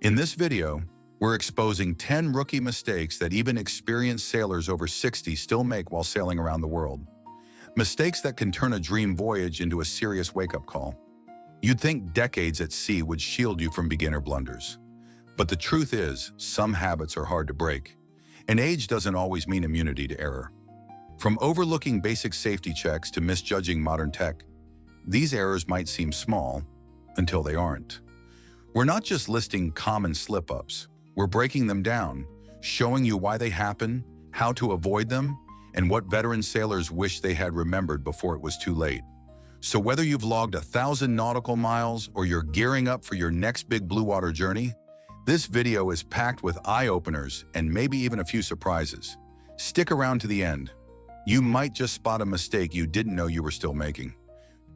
In this video, we're exposing 10 rookie mistakes that even experienced sailors over 60 still make while sailing around the world. Mistakes that can turn a dream voyage into a serious wake-up call. You'd think decades at sea would shield you from beginner blunders. But the truth is, some habits are hard to break, and age doesn't always mean immunity to error. From overlooking basic safety checks to misjudging modern tech, these errors might seem small until they aren't. We're not just listing common slip-ups, we're breaking them down, showing you why they happen, how to avoid them, and what veteran sailors wish they had remembered before it was too late. So whether you've logged 1,000 nautical miles or you're gearing up for your next big blue water journey, this video is packed with eye-openers and maybe even a few surprises. Stick around to the end. You might just spot a mistake you didn't know you were still making.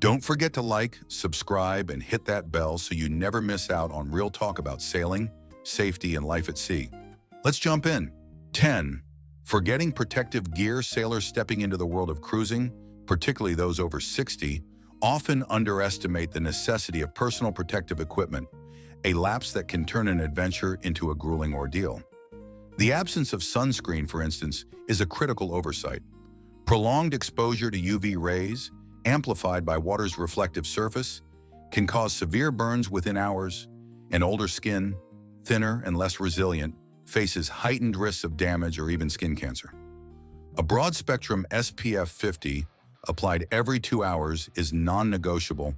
Don't forget to like, subscribe, and hit that bell so you never miss out on real talk about sailing, safety, and life at sea. Let's jump in. 10. Forgetting protective gear. Sailors stepping into the world of cruising, particularly those over 60, often underestimate the necessity of personal protective equipment, a lapse that can turn an adventure into a grueling ordeal. The absence of sunscreen, for instance, is a critical oversight. Prolonged exposure to UV rays, amplified by water's reflective surface, can cause severe burns within hours, and older skin, thinner and less resilient, faces heightened risks of damage or even skin cancer. A broad-spectrum SPF 50 applied every 2 hours is non-negotiable,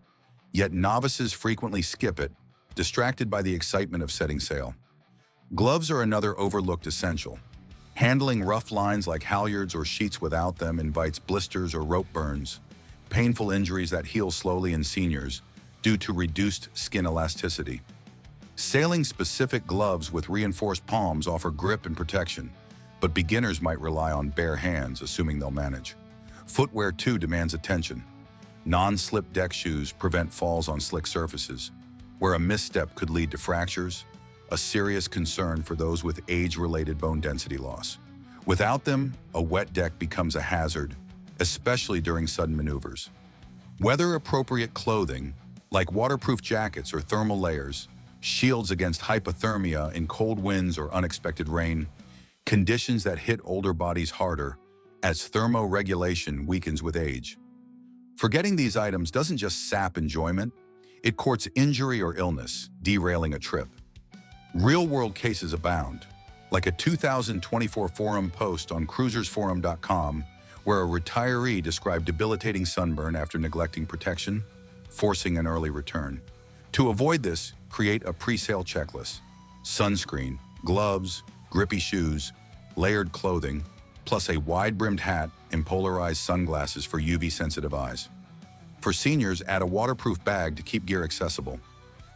yet novices frequently skip it, distracted by the excitement of setting sail. Gloves are another overlooked essential. Handling rough lines like halyards or sheets without them invites blisters or rope burns, painful injuries that heal slowly in seniors due to reduced skin elasticity. Sailing-specific gloves with reinforced palms offer grip and protection, but beginners might rely on bare hands, assuming they'll manage. Footwear, too, demands attention. Non-slip deck shoes prevent falls on slick surfaces, where a misstep could lead to fractures, a serious concern for those with age-related bone density loss. Without them, a wet deck becomes a hazard, especially during sudden maneuvers. Weather-appropriate clothing, like waterproof jackets or thermal layers, shields against hypothermia in cold winds or unexpected rain, conditions that hit older bodies harder as thermoregulation weakens with age. Forgetting these items doesn't just sap enjoyment, it courts injury or illness, derailing a trip. Real-world cases abound, like a 2024 forum post on cruisersforum.com where a retiree described debilitating sunburn after neglecting protection, forcing an early return. To avoid this, create a pre-sail checklist: sunscreen, gloves, grippy shoes, layered clothing, plus a wide-brimmed hat and polarized sunglasses for UV-sensitive eyes. For seniors, add a waterproof bag to keep gear accessible.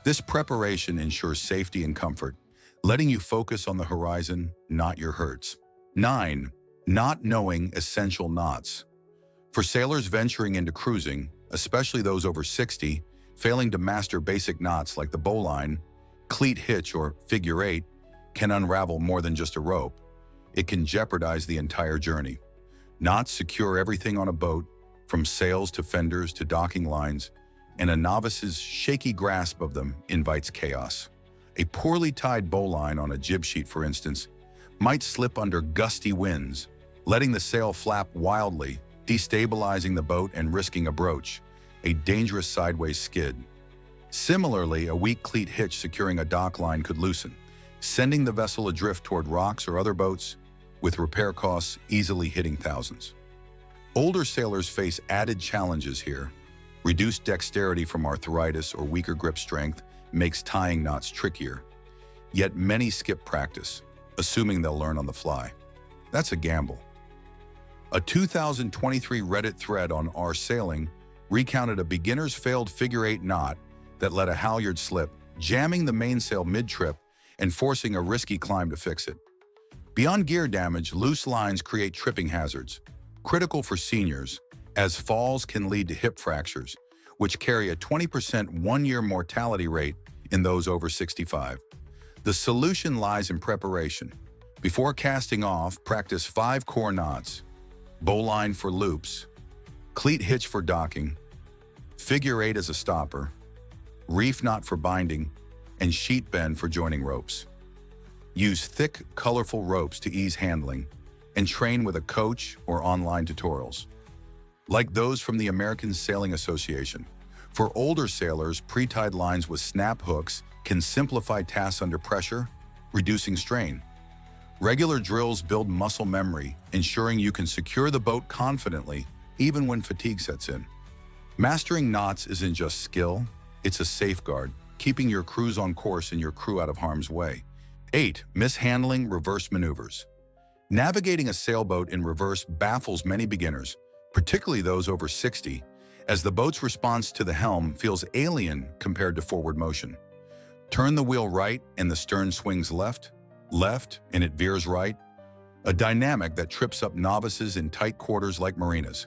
This preparation ensures safety and comfort, letting you focus on the horizon, not your hurts. 9. Not knowing essential knots. For sailors venturing into cruising, especially those over 60, failing to master basic knots like the bowline, cleat hitch, or figure 8 can unravel more than just a rope. It can jeopardize the entire journey. Knots secure everything on a boat, from sails to fenders to docking lines, and a novice's shaky grasp of them invites chaos. A poorly tied bowline on a jib sheet, for instance, might slip under gusty winds, letting the sail flap wildly, destabilizing the boat and risking a broach, a dangerous sideways skid. Similarly, a weak cleat hitch securing a dock line could loosen, sending the vessel adrift toward rocks or other boats, with repair costs easily hitting thousands. Older sailors face added challenges here. Reduced dexterity from arthritis or weaker grip strength makes tying knots trickier. Yet many skip practice, assuming they'll learn on the fly. That's a gamble. A 2023 Reddit thread on R Sailing recounted a beginner's failed figure 8 knot that let a halyard slip, jamming the mainsail mid-trip and forcing a risky climb to fix it. Beyond gear damage, loose lines create tripping hazards, critical for seniors, as falls can lead to hip fractures, which carry a 20% one-year mortality rate in those over 65. The solution lies in preparation. Before casting off, practice 5 core knots: bowline for loops, cleat hitch for docking, figure 8 as a stopper, reef knot for binding, and sheet bend for joining ropes. Use thick, colorful ropes to ease handling, and train with a coach or online tutorials, like those from the American Sailing Association. For older sailors, pre-tied lines with snap hooks can simplify tasks under pressure, reducing strain. Regular drills build muscle memory, ensuring you can secure the boat confidently even when fatigue sets in. Mastering knots isn't just skill, it's a safeguard, keeping your crews on course and your crew out of harm's way. 8. Mishandling reverse maneuvers. Navigating a sailboat in reverse baffles many beginners, particularly those over 60, as the boat's response to the helm feels alien compared to forward motion. Turn the wheel right and the stern swings left, and it veers right, a dynamic that trips up novices in tight quarters like marinas.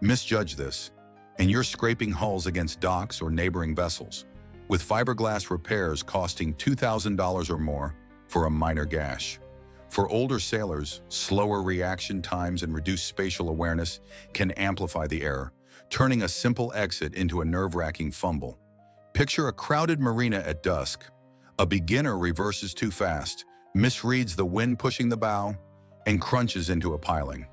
Misjudge this, and you're scraping hulls against docks or neighboring vessels, with fiberglass repairs costing $2,000 or more for a minor gash. For older sailors, slower reaction times and reduced spatial awareness can amplify the error, turning a simple exit into a nerve-wracking fumble. Picture a crowded marina at dusk. A beginner reverses too fast, misreads the wind pushing the bow, and crunches into a piling.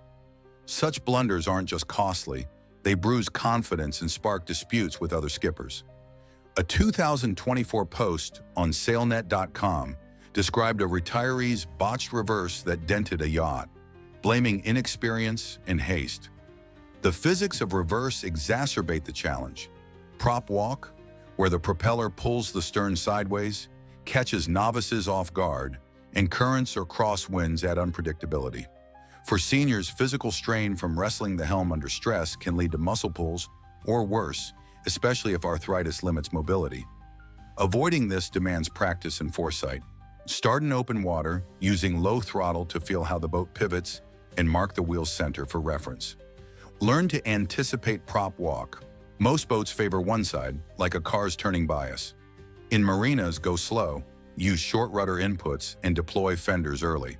Such blunders aren't just costly, they bruise confidence and spark disputes with other skippers. A 2024 post on sailnet.com described a retiree's botched reverse that dented a yacht, blaming inexperience and haste. The physics of reverse exacerbate the challenge. Prop walk, where the propeller pulls the stern sideways, catches novices off guard, and currents or crosswinds add unpredictability. For seniors, physical strain from wrestling the helm under stress can lead to muscle pulls, or worse, especially if arthritis limits mobility. Avoiding this demands practice and foresight. Start in open water, using low throttle to feel how the boat pivots, and mark the wheel's center for reference. Learn to anticipate prop walk. Most boats favor one side, like a car's turning bias. In marinas, go slow, use short rudder inputs, and deploy fenders early.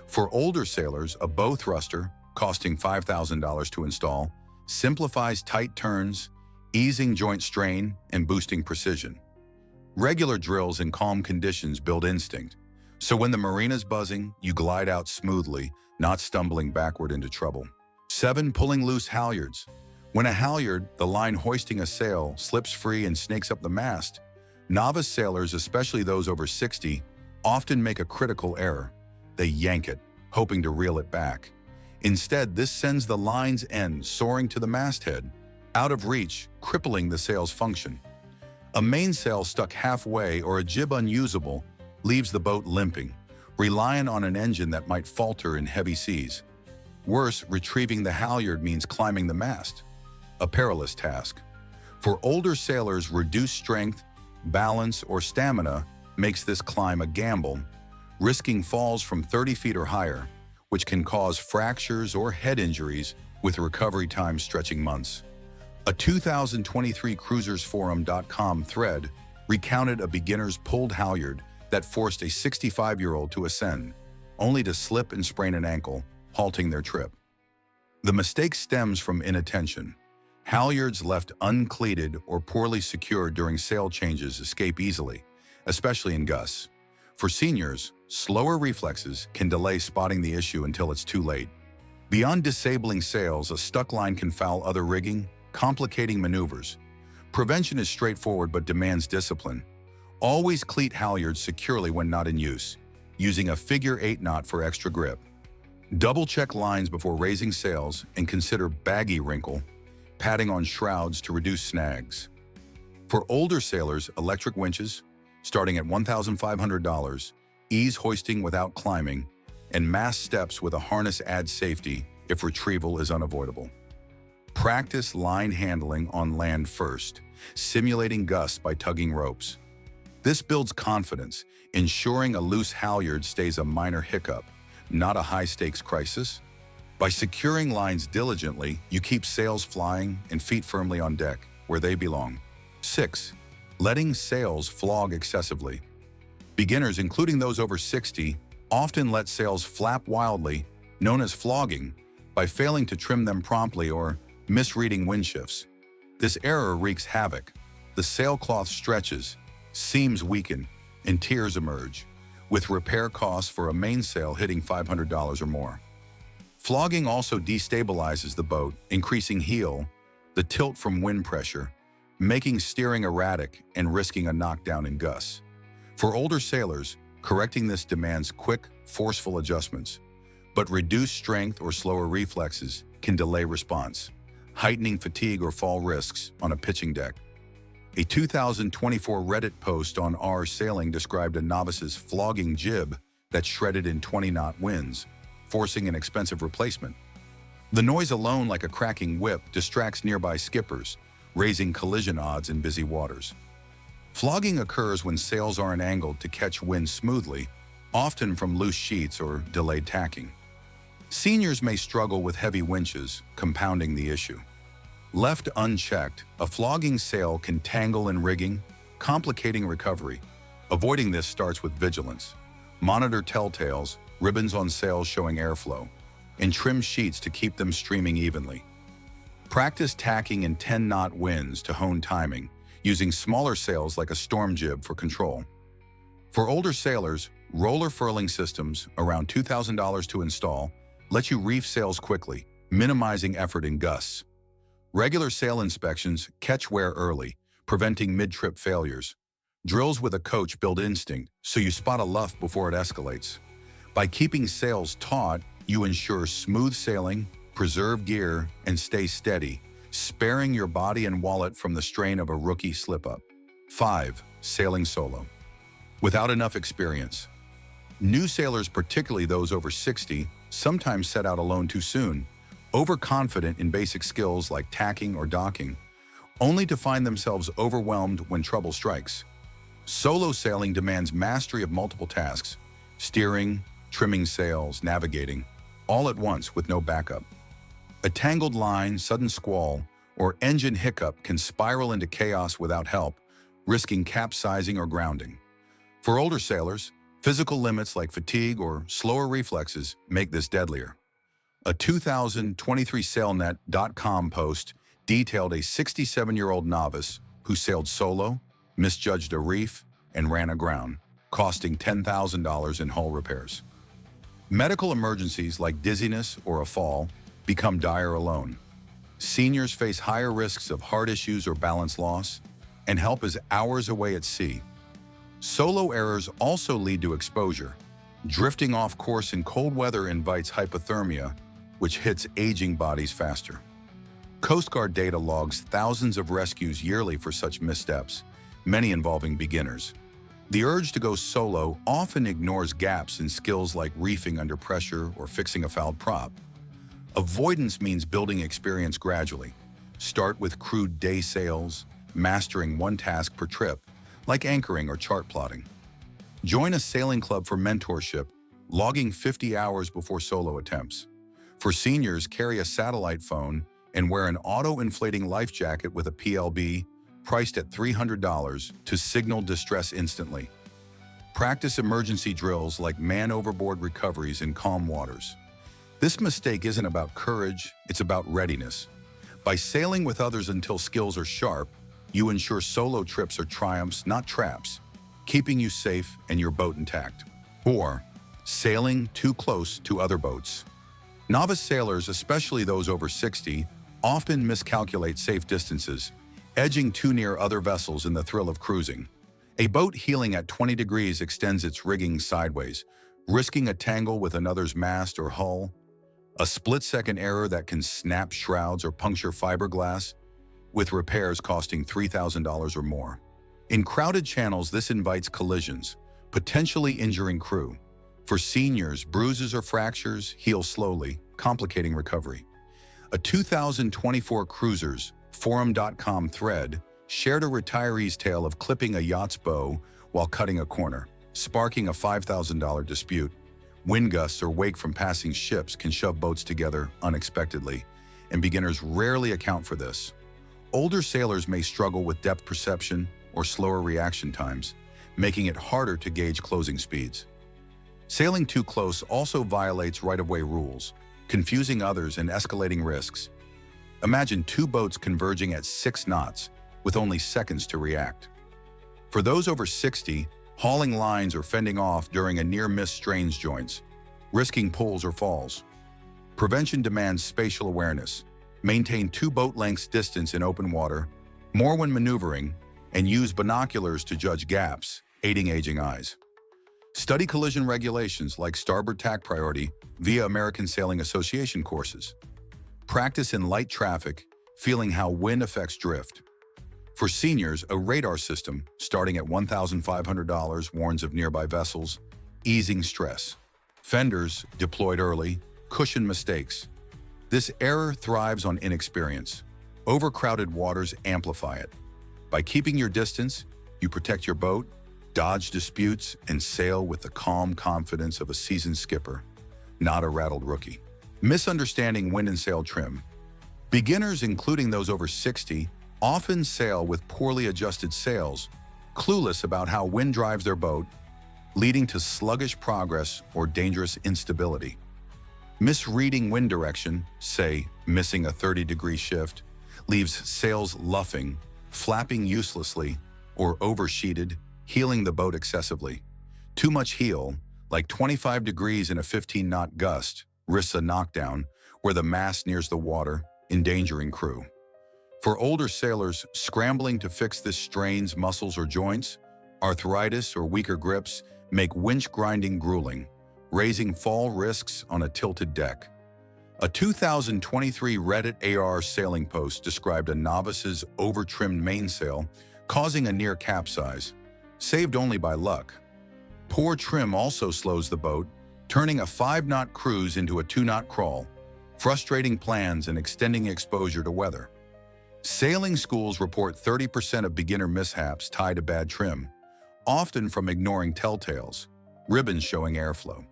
For older sailors, a bow thruster, costing $5,000 to install, simplifies tight turns, easing joint strain, and boosting precision. Regular drills in calm conditions build instinct, so when the marina's buzzing, you glide out smoothly, not stumbling backward into trouble. 7. Pulling loose halyards. When a halyard, the line hoisting a sail, slips free and snakes up the mast, novice sailors, especially those over 60, often make a critical error. They yank it, hoping to reel it back. Instead, this sends the line's end soaring to the masthead, out of reach, crippling the sail's function. A mainsail stuck halfway or a jib unusable leaves the boat limping, relying on an engine that might falter in heavy seas. Worse, retrieving the halyard means climbing the mast, a perilous task. For older sailors, reduced strength, balance, or stamina makes this climb a gamble, risking falls from 30 feet or higher, which can cause fractures or head injuries with recovery time stretching months. A 2023 cruisersforum.com thread recounted a beginner's pulled halyard that forced a 65-year-old to ascend, only to slip and sprain an ankle, halting their trip. The mistake stems from inattention. Halyards left uncleated or poorly secured during sail changes escape easily, especially in gusts. For seniors, slower reflexes can delay spotting the issue until it's too late. Beyond disabling sails, a stuck line can foul other rigging, complicating maneuvers. Prevention is straightforward but demands discipline. Always cleat halyards securely when not in use, using a figure 8 knot for extra grip. Double-check lines before raising sails and consider baggy wrinkle, padding on shrouds to reduce snags. For older sailors, electric winches, starting at $1,500, ease hoisting without climbing, and mast steps with a harness add safety if retrieval is unavoidable. Practice line handling on land first, simulating gusts by tugging ropes. This builds confidence, ensuring a loose halyard stays a minor hiccup, not a high-stakes crisis. By securing lines diligently, you keep sails flying and feet firmly on deck, where they belong. 6. Letting sails flog excessively. Beginners, including those over 60, often let sails flap wildly, known as flogging, by failing to trim them promptly or misreading wind shifts. This error wreaks havoc. The sailcloth stretches, seams weaken, and tiers emerge, with repair costs for a mainsail hitting $500 or more. Flogging also destabilizes the boat, increasing heel, the tilt from wind pressure, making steering erratic and risking a knockdown in gusts. For older sailors, correcting this demands quick, forceful adjustments, but reduced strength or slower reflexes can delay response, heightening fatigue or fall risks on a pitching deck. A 2024 Reddit post on R Sailing described a novice's flogging jib that shredded in 20-knot winds, forcing an expensive replacement. The noise alone, like a cracking whip, distracts nearby skippers, raising collision odds in busy waters. Flogging occurs when sails aren't angled to catch wind smoothly, often from loose sheets or delayed tacking. Seniors may struggle with heavy winches, compounding the issue. Left unchecked, a flogging sail can tangle in rigging, complicating recovery. Avoiding this starts with vigilance. Monitor telltales, ribbons on sails showing airflow, and trim sheets to keep them streaming evenly. Practice tacking in 10-knot winds to hone timing, using smaller sails like a storm jib for control. For older sailors, roller furling systems, around $2,000 to install, let you reef sails quickly, minimizing effort in gusts. Regular sail inspections catch wear early, preventing mid-trip failures. Drills with a coach build instinct, so you spot a luff before it escalates. By keeping sails taut, you ensure smooth sailing, preserve gear, and stay steady, sparing your body and wallet from the strain of a rookie slip-up. 5. Sailing solo. Without enough experience. New sailors, particularly those over 60, sometimes set out alone too soon, overconfident in basic skills like tacking or docking, only to find themselves overwhelmed when trouble strikes. Solo sailing demands mastery of multiple tasks: steering, trimming sails, navigating, all at once with no backup. A tangled line, sudden squall, or engine hiccup can spiral into chaos without help, risking capsizing or grounding. For older sailors, physical limits like fatigue or slower reflexes make this deadlier. A 2023 Sailnet.com post detailed a 67-year-old novice who sailed solo, misjudged a reef, and ran aground, costing $10,000 in hull repairs. Medical emergencies like dizziness or a fall become dire alone. Seniors face higher risks of heart issues or balance loss, and help is hours away at sea. Solo errors also lead to exposure. Drifting off course in cold weather invites hypothermia, which hits aging bodies faster. Coast Guard data logs thousands of rescues yearly for such missteps, many involving beginners. The urge to go solo often ignores gaps in skills like reefing under pressure or fixing a fouled prop. Avoidance means building experience gradually. Start with crude day sails, mastering one task per trip, like anchoring or chart plotting. Join a sailing club for mentorship, logging 50 hours before solo attempts. For seniors, carry a satellite phone and wear an auto-inflating life jacket with a PLB, priced at $300, to signal distress instantly. Practice emergency drills like man-overboard recoveries in calm waters. This mistake isn't about courage, it's about readiness. By sailing with others until skills are sharp, you ensure solo trips are triumphs, not traps, keeping you safe and your boat intact. 4. Sailing too close to other boats. Novice sailors, especially those over 60, often miscalculate safe distances, edging too near other vessels in the thrill of cruising. A boat heeling at 20 degrees extends its rigging sideways, risking a tangle with another's mast or hull. A split-second error that can snap shrouds or puncture fiberglass, with repairs costing $3,000 or more. In crowded channels, this invites collisions, potentially injuring crew. For seniors, bruises or fractures heal slowly, complicating recovery. A 2024 Cruisers Forum.com thread shared a retiree's tale of clipping a yacht's bow while cutting a corner, sparking a $5,000 dispute. Wind gusts or wake from passing ships can shove boats together unexpectedly, and beginners rarely account for this. Older sailors may struggle with depth perception or slower reaction times, making it harder to gauge closing speeds. Sailing too close also violates right-of-way rules, confusing others and escalating risks. Imagine two boats converging at 6 knots with only seconds to react. For those over 60, hauling lines or fending off during a near-miss strains joints, risking pulls or falls. Prevention demands spatial awareness. Maintain 2 boat lengths distance in open water, more when maneuvering, and use binoculars to judge gaps, aiding aging eyes. Study collision regulations like starboard tack priority via American Sailing Association courses. Practice in light traffic, feeling how wind affects drift. For seniors, a radar system, starting at $1,500, warns of nearby vessels, easing stress. Fenders, deployed early, cushion mistakes. This error thrives on inexperience. Overcrowded waters amplify it. By keeping your distance, you protect your boat, dodge disputes, and sail with the calm confidence of a seasoned skipper, not a rattled rookie. Misunderstanding wind and sail trim. Beginners, including those over 60, often sail with poorly adjusted sails, clueless about how wind drives their boat, leading to sluggish progress or dangerous instability. Misreading wind direction, say missing a 30-degree shift, leaves sails luffing, flapping uselessly, or oversheeted, heeling the boat excessively. Too much heel, like 25 degrees in a 15-knot gust, risks a knockdown where the mast nears the water, endangering crew. For older sailors, scrambling to fix this strains muscles or joints, arthritis or weaker grips make winch grinding grueling, raising fall risks on a tilted deck. A 2023 Reddit AR sailing post described a novice's over-trimmed mainsail causing a near capsize, saved only by luck. Poor trim also slows the boat, turning a 5-knot cruise into a 2-knot crawl, frustrating plans and extending exposure to weather. Sailing schools report 30% of beginner mishaps tied to bad trim, often from ignoring telltales, ribbons showing airflow.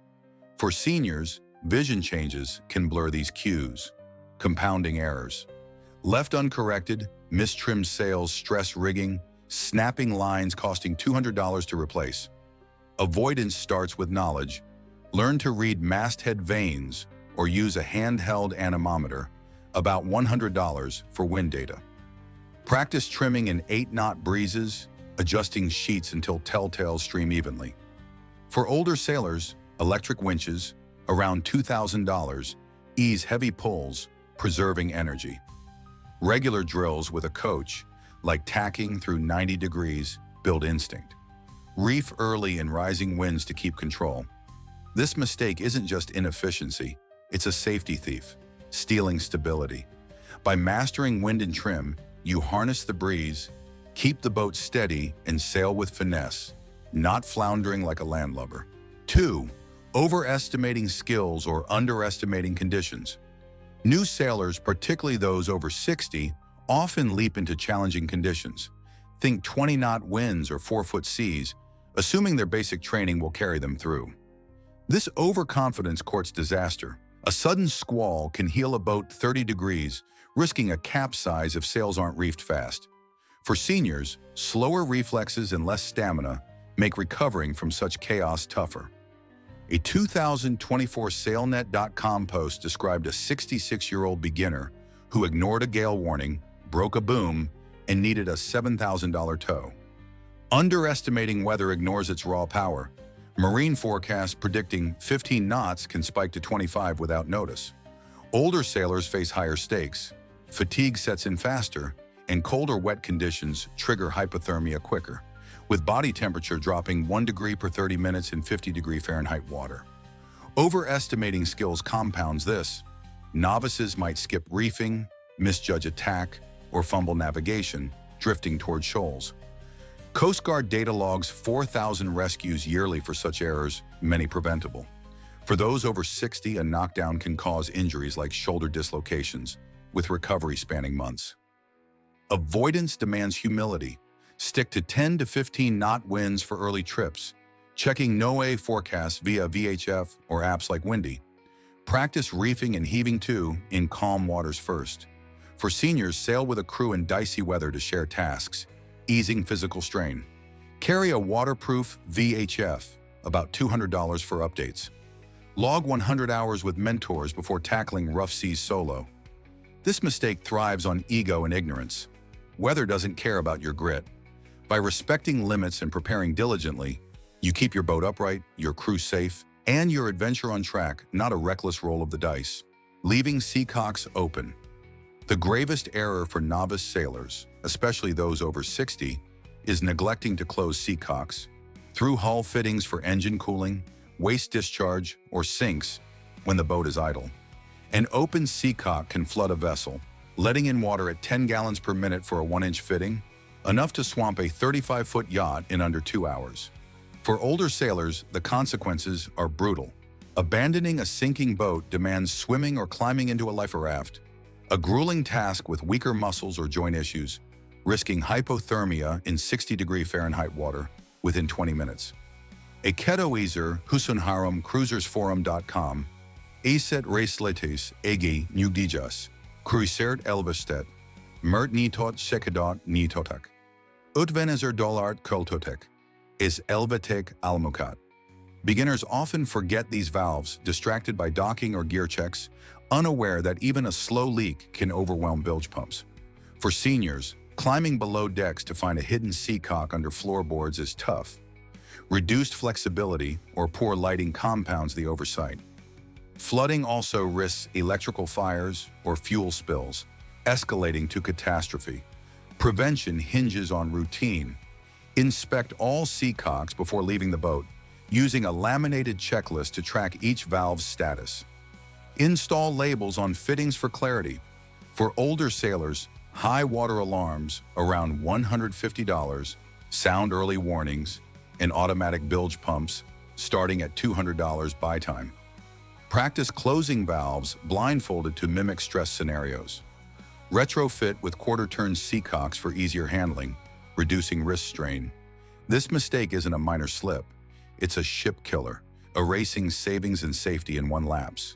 For seniors, vision changes can blur these cues, compounding errors. Left uncorrected, mistrimmed sails stress rigging, snapping lines costing $200 to replace. Avoidance starts with knowledge. Learn to read masthead vanes or use a handheld anemometer, about $100 for wind data. Practice trimming in 8-knot breezes, adjusting sheets until telltales stream evenly. For older sailors, electric winches, around $2,000, ease heavy pulls, preserving energy. Regular drills with a coach, like tacking through 90 degrees, build instinct. Reef early in rising winds to keep control. This mistake isn't just inefficiency, it's a safety thief, stealing stability. By mastering wind and trim, you harness the breeze, keep the boat steady, and sail with finesse, not floundering like a landlubber. 2. Overestimating skills or underestimating conditions. New sailors, particularly those over 60, often leap into challenging conditions. Think 20-knot winds or 4-foot seas, assuming their basic training will carry them through. This overconfidence courts disaster. A sudden squall can heel a boat 30 degrees, risking a capsize if sails aren't reefed fast. For seniors, slower reflexes and less stamina make recovering from such chaos tougher. A 2024 SailNet.com post described a 66-year-old beginner who ignored a gale warning, broke a boom, and needed a $7,000 tow. Underestimating weather ignores its raw power. Marine forecasts predicting 15 knots can spike to 25 without notice. Older sailors face higher stakes. Fatigue sets in faster, and cold or wet conditions trigger hypothermia quicker, with body temperature dropping 1 degree per 30 minutes in 50-degree Fahrenheit water. Overestimating skills compounds this. Novices might skip reefing, misjudge attack, or fumble navigation, drifting toward shoals. Coast Guard data logs 4,000 rescues yearly for such errors, many preventable. For those over 60, a knockdown can cause injuries like shoulder dislocations, with recovery spanning months. Avoidance demands humility. Stick to 10 to 15 knot winds for early trips, checking NOAA forecasts via VHF or apps like Windy. Practice reefing and heaving to in calm waters first. For seniors, sail with a crew in dicey weather to share tasks, easing physical strain. Carry a waterproof VHF, about $200 for updates. Log 100 hours with mentors before tackling rough seas solo. This mistake thrives on ego and ignorance. Weather doesn't care about your grit. By respecting limits and preparing diligently, You keep your boat upright, your crew safe, and your adventure on track, not a reckless roll of the dice. Leaving seacocks open. The gravest error for novice sailors, especially those over 60, is neglecting to close seacocks. Through hull fittings for engine cooling, waste discharge, or sinks when the boat is idle. An open seacock can flood a vessel, letting in water at 10 gallons per minute for a 1-inch fitting, enough to swamp a 35-foot yacht in under 2 hours. For older sailors, the consequences are brutal. Abandoning a sinking boat demands swimming or climbing into a life raft, a grueling task with weaker muscles or joint issues, risking hypothermia in 60-degree Fahrenheit water within 20 minutes. A ketoezer Husunharum cruisersforum.com Aset resletes egi nugdijas, cruisert elvestet, mert nitot sekadot nitotak. Utvenezer dollart kultotek, is elvetek almukat. Beginners often forget these valves, distracted by docking or gear checks, unaware that even a slow leak can overwhelm bilge pumps. For seniors, climbing below decks to find a hidden seacock under floorboards is tough. Reduced flexibility or poor lighting compounds the oversight. Flooding also risks electrical fires or fuel spills, escalating to catastrophe. Prevention hinges on routine. Inspect all seacocks before leaving the boat, using a laminated checklist to track each valve's status. Install labels on fittings for clarity. For older sailors, high water alarms, around $150, sound early warnings, and automatic bilge pumps, starting at $200 buy time. Practice closing valves blindfolded to mimic stress scenarios. Retrofit with quarter-turn seacocks for easier handling, reducing wrist strain. This mistake isn't a minor slip. It's a ship killer, erasing savings and safety in one lapse.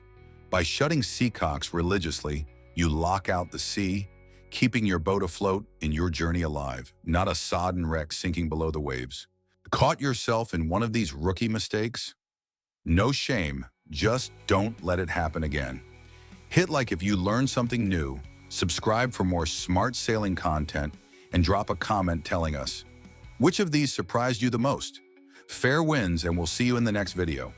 By shutting seacocks religiously, you lock out the sea, keeping your boat afloat in your journey alive, not a sodden wreck sinking below the waves. Caught yourself in one of these rookie mistakes? No shame, just don't let it happen again. Hit like if you learned something new, subscribe for more smart sailing content, and drop a comment telling us, which of these surprised you the most? Fair winds, and we'll see you in the next video.